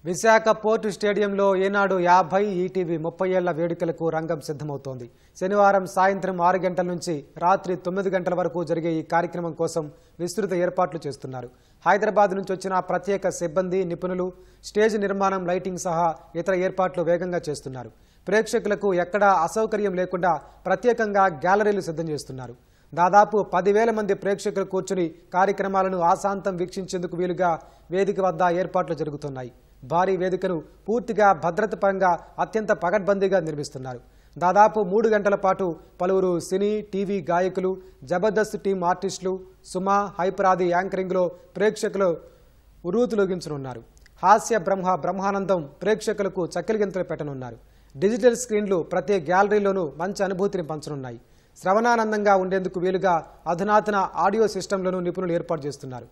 Visakha port స్టేడియంలో ఏనాడు 50 ETV 30 ఏళ్ల వేడుకలకు రంగం సిద్ధమవుతోంది. శనివారం సాయంత్రం 6 గంటల నుంచి రాత్రి 9 గంటల వరకు జరిగే ఈ కార్యక్రమం కోసం విస్తృత ఏర్పాట్లు చేస్తున్నారు. హైదరాబాద్ నుంచి వచ్చిన ప్రత్యేక సిబ్బంది, నిపుణులు స్టేజ్ నిర్మాణం, లైటింగ్ సహా ఇతర ఏర్పాట్లు వేగంగా చేస్తున్నారు. ప్రేక్షకులకు ఎక్కడా అసౌకర్యం లేకుండా ప్రత్యేకంగా గ్యాలరీలు సిద్ధం చేస్తున్నారు. దాదాపు 10,000 మంది ప్రేక్షకులు కూర్చుని కార్యక్రమాలను ఆశాంతం వీక్షించేందుకు వీలుగా వేదిక వద్ద ఏర్పాట్లు జరుగుతున్నాయి. భారీ వేదికను పూర్తిగా భద్రత పరంగా అత్యంత పకడ్బందీగా నిర్మిస్తున్నారు. దాదాపు 3 గంటల పాటు పలువురు సినీ, టీవీ గాయకులు, జబర్దస్త్ టీం ఆర్టిస్టులు, సుమా, హైపరాది యాంకరింగ్లో ప్రేక్షకులు ఉర్రూతులొగించనున్నారు. హాస్య బ్రహ్మానందం ప్రేక్షకులకు చక్కెరగింతలు పెట్టనున్నారు. డిజిటల్ స్క్రీన్లు ప్రతి గ్యాలరీలోనూ మంచి అనుభూతిని పంచనున్నాయి. శ్రవణానందంగా ఉండేందుకు వీలుగా అధునాతన ఆడియో సిస్టంలను నిపుణులు ఏర్పాటు చేస్తున్నారు.